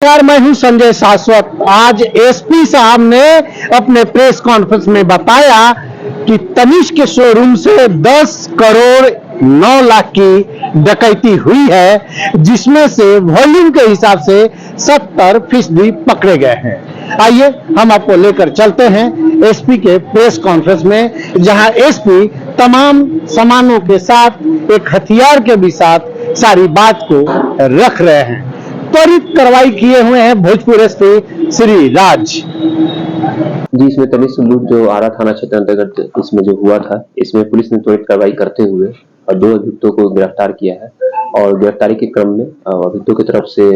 यार मैं हूं संजय शाश्वत। आज एसपी साहब ने अपने प्रेस कॉन्फ्रेंस में बताया कि तनिष्क के शोरूम से 10 करोड़ 9 लाख की डकैती हुई है, जिसमें से वॉल्यूम के हिसाब से 70% पकड़े गए हैं। आइए हम आपको लेकर चलते हैं एसपी के प्रेस कॉन्फ्रेंस में, जहां एसपी तमाम सामानों के साथ एक हथियार के भी साथ सारी बात को रख रहे हैं। त्वरित कार्रवाई किए हुए हैं भोजपुर एसपी श्री राज जी। इसमें तनिष्क लूट जो आरा थाना क्षेत्र अंतर्गत इसमें जो हुआ था, इसमें पुलिस ने त्वरित कार्रवाई करते हुए 2 अभियुक्तों को गिरफ्तार किया है। और गिरफ्तारी के क्रम में अभियुक्तों की तरफ से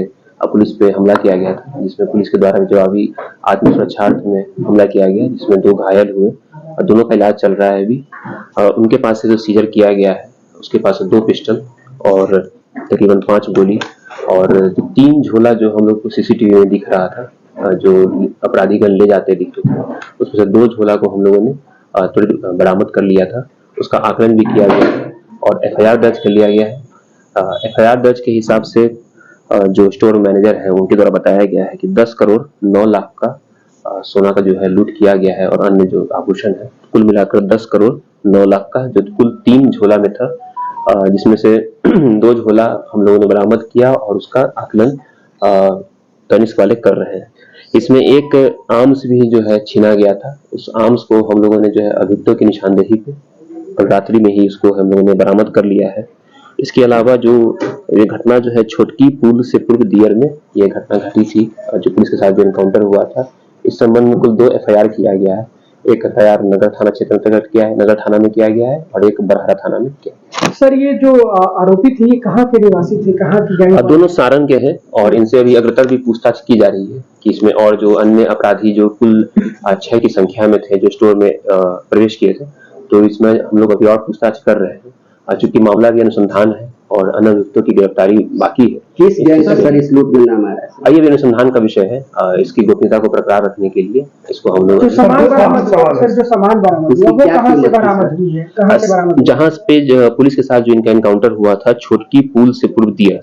पुलिस पे हमला किया गया था, जिसमें पुलिस के द्वारा जवाबी आत्मरक्षार्थ में हमला किया गया, जिसमें 2 घायल हुए और दोनों का इलाज चल रहा है अभी। उनके पास से जो सीजर किया गया है, उसके पास 2 पिस्टल और तकरीबन 5 गोली और 3 झोला जो हम लोग को सीसीटीवी में दिख रहा था, जो अपराधीगण ले जाते दिख रहे थे, उसमें से 2 झोला को हम लोगों ने त्वरित बरामद कर लिया था। उसका आकलन भी किया गया है और एफआईआर दर्ज कर लिया गया है। एफआईआर दर्ज के हिसाब से जो स्टोर मैनेजर है उनके द्वारा बताया गया है कि 10 करोड़ 9 लाख का सोना का जो है लूट किया गया है और अन्य जो आभूषण है, कुल मिलाकर 10 करोड़ 9 लाख का, जो कुल 3 झोला में था, जिसमें से 2 झोला हम लोगों ने बरामद किया और उसका आकलन तनिष्क वाले कर रहे हैं। इसमें एक आर्म्स भी जो है छीना गया था। उस आर्म्स को हम लोगों ने जो है अभियुक्तों की निशानदेही पे और रात्रि में ही इसको हम लोगों ने बरामद कर लिया है। इसके अलावा जो ये घटना जो है छोटकी पुल से पूर्व दियर में ये घटना घटी थी, जो पुलिस के साथ जो एनकाउंटर हुआ था, इस संबंध में कुल 2 एफआईआर किया गया है। एक एफआईआर नगर थाना क्षेत्र अंतर्गत किया है, नगर थाना में किया गया है, और एक बरहरा थाना में किया। सर, ये जो आरोपी थे ये कहाँ के निवासी थे, कहाँ की गैंग? दोनों सारण के हैं और इनसे अभी अग्रतर भी पूछताछ की जा रही है कि इसमें और जो अन्य अपराधी जो कुल 6 की संख्या में थे जो स्टोर में प्रवेश किए थे, तो इसमें हम लोग अभी और पूछताछ कर रहे हैं। चूंकि मामला भी अनुसंधान है और अन्य अभियुक्तों की गिरफ्तारी बाकी है। किस गैंग से सर इस लूट में नाम आ रहा है? ये भी अनुसंधान का विषय है। इसकी गोपनीयता को बरकरार रखने के लिए इसको हम लोग जहाँ पे पुलिस के साथ जो इनका एनकाउंटर हुआ था छोटकी पुल से पूर्व दिया,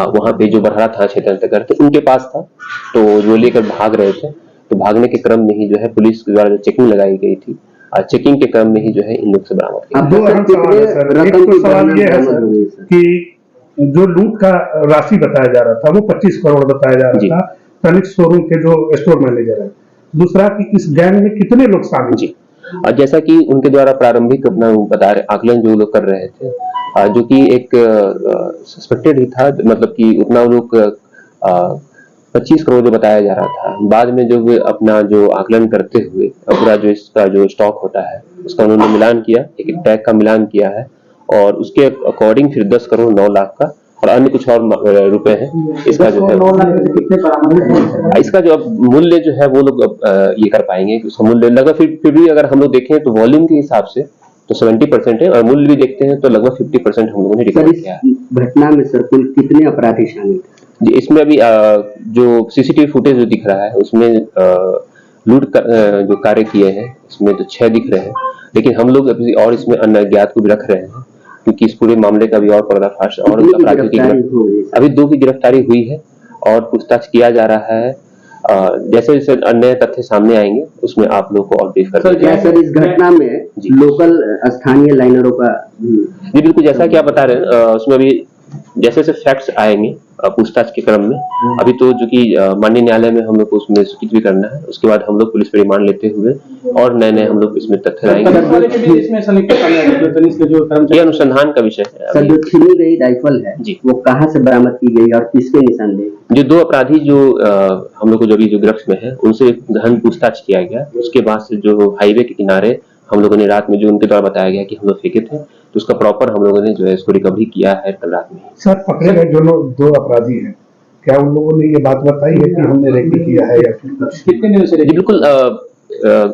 वहाँ पे जो बरहरा थाना क्षेत्र अंतर्गत उनके पास था, तो जो लेकर भाग रहे थे, तो भागने के क्रम में ही जो है पुलिस के द्वारा चेकिंग लगाई गई थी। चेकिंग के क्रम में ही जो है इन लोग से बरामद किया। दो अहम सवाल है सर। एक तो सवाल ये है सर कि जो लूट का राशि बताया जा रहा था वो 25 करोड़ बताया जा रहा था, तनिष्क शोरूम के जो स्टोर मैनेजर है। दूसरा कि इस गैंग में कितने लोग शामिल? जी, जैसा कि उनके द्वारा प्रारंभिक अपना बता रहे आकलन जो लोग कर रहे थे, जो कि एक सस्पेक्टेड ही था, मतलब कि उतना लोग 25 करोड़ जो बताया जा रहा था। बाद में जो अपना जो आकलन करते हुए पूरा जो इसका जो स्टॉक होता है उसका उन्होंने मिलान किया, एक टैग का मिलान किया है और उसके अकॉर्डिंग फिर 10 करोड़ 9 लाख का और अन्य कुछ और रुपए हैं। इसका जो है इसका जो अब मूल्य जो है वो लोग ये कर पाएंगे। उसका मूल्य लगभग फिर भी अगर हम लोग देखें तो वॉल्यूम के हिसाब से तो 70% है और मूल्य भी देखते हैं तो लगभग 50% हम लोगों ने रिकवर किया है। घटना में सर कुल कितने अपराधी शामिल थे? जी, इसमें अभी जो सीसीटीवी फुटेज जो दिख रहा है उसमें लूट जो कार्य किए हैं इसमें तो 6 दिख रहे हैं, लेकिन हम लोग अभी और इसमें अन्य अज्ञात को भी रख रहे हैं, क्योंकि इस पूरे मामले का भी और पर्दाफाश और अपराधियों की अभी 2 की गिरफ्तारी हुई है और पूछताछ किया जा रहा है। जैसे जैसे अन्य तथ्य सामने आएंगे उसमें आप लोग को और ब्रीफ कर देंगे। सर, इस घटना में लोकल स्थानीय लाइनरों का जी बिल्कुल जैसा कि आप बता रहे हैं, उसमें अभी जैसे जैसे फैक्ट्स आएंगे पूछताछ के क्रम में, अभी तो जो कि माननीय न्यायालय में हम लोग को उसमें सूचित भी करना है, उसके बाद हम लोग पुलिस पर रिमांड लेते हुए और नए नए हम लोग इसमें तथ्य लाएंगे। ये अनुसंधान का विषय है। सर, जो छीनी गई राइफल है जी, वो कहाँ से बरामद की गई और किसके निशानदेही? जो 2 अपराधी जो हम लोग को जो गिरफ्त में है उनसे गहन पूछताछ किया गया। उसके बाद से जो हाईवे के किनारे हम लोगों ने रात में जो उनके द्वारा बताया गया कि हम लोग फेंके थे, तो उसका प्रॉपर हम लोगों ने जो है इसको रिकवरी किया है कल रात में। सर, पकड़े गए जो 2 अपराधी हैं, क्या उन लोगों ने ये बात बताई है कि हमने रेकी किया है या कितने दिनों से? बिल्कुल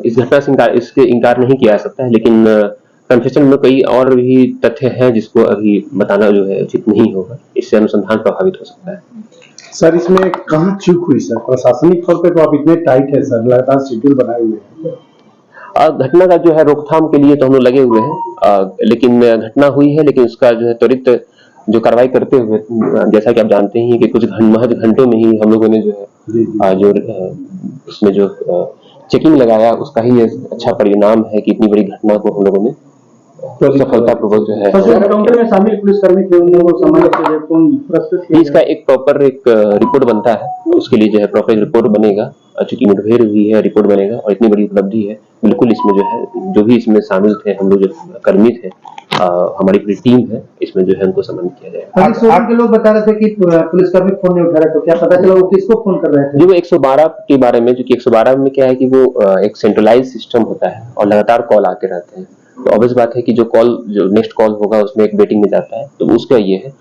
इस घटना से इसके इनकार नहीं किया जा सकता है, लेकिन कन्फेशन में कई और भी तथ्य हैं जिसको अभी बताना जो है उचित नहीं होगा, इससे अनुसंधान प्रभावित हो सकता है। सर, इसमें कहाँ चूक हुई सर? प्रशासनिक तौर पे तो आप इतने टाइट है सर, लगातार शेड्यूल बनाए हुए हैं। घटना का जो है रोकथाम के लिए तो हम लोग लगे हुए हैं, लेकिन घटना हुई है, लेकिन उसका जो है त्वरित जो कार्रवाई करते हुए, जैसा कि आप जानते ही कि कुछ महज घंटों में ही हम लोगों ने जो है जो इसमें जो चेकिंग लगाया उसका ही ये अच्छा परिणाम है कि इतनी बड़ी घटना को हम लोगों ने सफलतापूर्वक जो है एनकाउंटर में शामिल पुलिसकर्मी थे, उन लोगों को समाज कौन प्रस्तुत किया? इसका एक प्रॉपर एक रिपोर्ट बनता है, उसके लिए जो है प्रॉपर रिपोर्ट बनेगा, चूंकि मुठभेड़ हुई है रिपोर्ट बनेगा और इतनी बड़ी उपलब्धि है। बिल्कुल इसमें जो है जो भी इसमें शामिल थे, हम लोग जो कर्मी थे, हमारी पूरी टीम है, इसमें जो है उनको सम्मानित किया जाएगा। आपके लोग बता रहे थे कि पुलिसकर्मी फोन नहीं उठा रहे, तो क्या पता चला वो किसको फोन कर रहे थे? जो 112 के बारे में, जो कि 112 में क्या है कि वो एक सेंट्रलाइज सिस्टम होता है और लगातार कॉल आते रहते हैं, तो ऑब्वियस बात है कि जो नेक्स्ट कॉल होगा उसमें एक वेटिंग में जाता है, तो उसका ये है।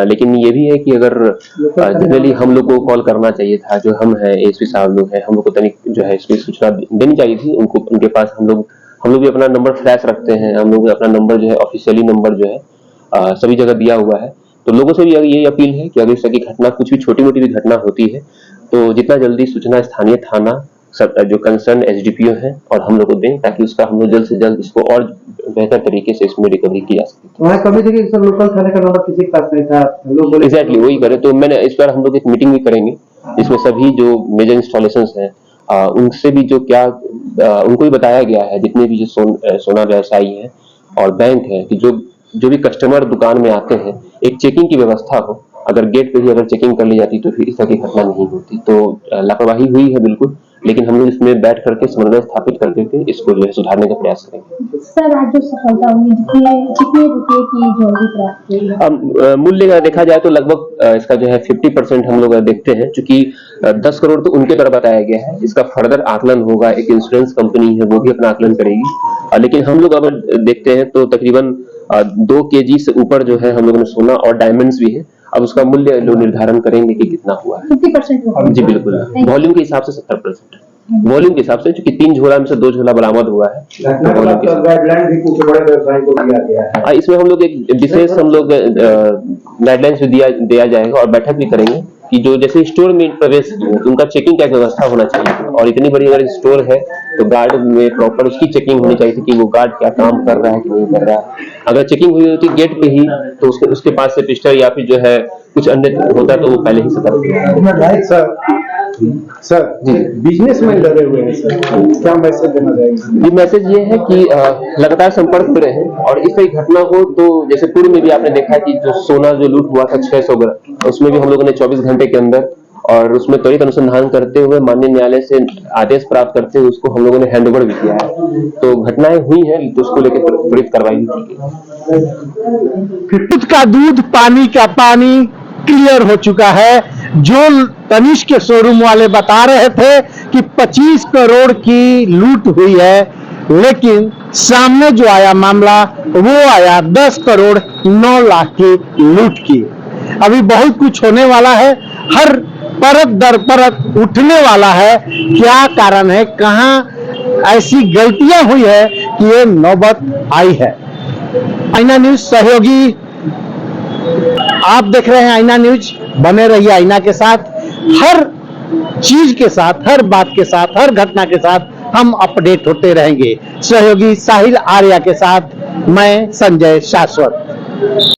लेकिन ये भी है कि अगर जनरली हम लोग को कॉल करना चाहिए था, जो हम हैं एसपी साहब लोग हैं, हम लोग को तनिक जो है इसकी सूचना देनी चाहिए थी उनको, उनके पास हम लोग भी अपना नंबर फ्लैश रखते हैं, हम लोग भी अपना नंबर जो है ऑफिशियली नंबर जो है सभी जगह दिया हुआ है। तो लोगों से भी यही अपील है कि अगर इस तरह की घटना, कुछ भी छोटी मोटी भी घटना होती है, तो जितना जल्दी सूचना स्थानीय थाना जो कंसर्न एसडीपीओ है और हम लोग को दें, ताकि उसका हम लोग जल्द से जल्द इसको और बेहतर तरीके से इसमें रिकवरी की जा सके। वहाँ कभी देखिए सर लोकल थाने का नंबर किसी के पास नहीं था, लोग बोले एग्जैक्टली वही करे। तो मैंने इस बार हम लोग एक मीटिंग भी करेंगे, इसमें सभी जो मेजर इंस्टॉलेशंस हैं उनसे भी जो क्या उनको भी बताया गया है, जितने भी जो सोना व्यवसायी हैं और बैंक है, कि जो भी कस्टमर दुकान में आते हैं एक चेकिंग की व्यवस्था हो। अगर गेट पे ही अगर चेकिंग कर ली जाती तो फिर इस तरह की घटना नहीं होती। तो लापरवाही हुई है बिल्कुल, लेकिन हम लोग इसमें बैठ करके समन्वय स्थापित करके इसको जो है सुधारने का प्रयास करेंगे। सर आज जो सफलता हुई, कितने रुपए की ज्वेलरी प्राप्त हुई? अब मूल्य का देखा जाए तो लगभग इसका जो है 50% हम लोग देखते हैं, क्योंकि 10 करोड़ तो उनके तरफ बताया गया है, इसका फर्दर आकलन होगा, एक इंश्योरेंस कंपनी है वो भी अपना आकलन करेगी। लेकिन हम लोग अगर देखते हैं तो तकरीबन 2 kg से ऊपर जो है हम लोगों ने सोना और डायमंड्स भी है। अब उसका मूल्य लोग निर्धारण करेंगे कि कितना हुआ है। 50% जी बिल्कुल, वॉल्यूम के हिसाब से 70%, वॉल्यूम के हिसाब से, क्योंकि 3 झोला में से 2 झोला बरामद हुआ है। गाइडलाइन भी कुछ बड़े व्यवसायी को दिया गया है, इसमें हम लोग एक विशेष हम लोग गाइडलाइंस भी दिया जाएगा और बैठक भी करेंगे कि जो जैसे स्टोर में प्रवेश किए तो उनका चेकिंग क्या व्यवस्था होना चाहिए, और इतनी बड़ी अगर स्टोर है तो गार्ड में प्रॉपर उसकी चेकिंग होनी चाहिए थी कि वो गार्ड क्या काम कर रहा है कि नहीं कर रहा है। अगर चेकिंग हुई होती गेट पे ही तो उसके पास से पिस्टल या फिर जो है कुछ अन्य होता तो वो पहले ही सतर्क। सर जी बिजनेसमैन डरे हुए हैं सर, क्या मैसेज देना चाहेंगे? ये मैसेज ये है कि लगातार संपर्क में रहें, और इस तरह की घटना हो तो जैसे पूर्व में भी आपने देखा कि जो सोना जो लूट हुआ था 600 ग्राम, उसमें भी हम लोगों ने 24 घंटे के अंदर और उसमें त्वरित अनुसंधान करते हुए माननीय न्यायालय से आदेश प्राप्त करते हुए उसको हम लोगों ने हैंडओवर भी किया है। तो घटनाएं हुई हैं तो उसको लेकर त्वरित कार्रवाई भी की गई। दूध का दूध, पानी का पानी क्लियर हो चुका है। जो तनिष्क के शोरूम वाले बता रहे थे कि 25 करोड़ की लूट हुई है, लेकिन सामने जो आया मामला वो आया 10 करोड़ 9 लाख की लूट की। अभी बहुत कुछ होने वाला है, हर परत दर परत उठने वाला है। क्या कारण है, कहां ऐसी गलतियां हुई है कि ये नौबत आई है। आईना न्यूज सहयोगी, आप देख रहे हैं आईना न्यूज, बने रहिए आईना के साथ। हर चीज के साथ, हर बात के साथ, हर घटना के साथ हम अपडेट होते रहेंगे। सहयोगी साहिल आर्या के साथ मैं संजय शाश्वत।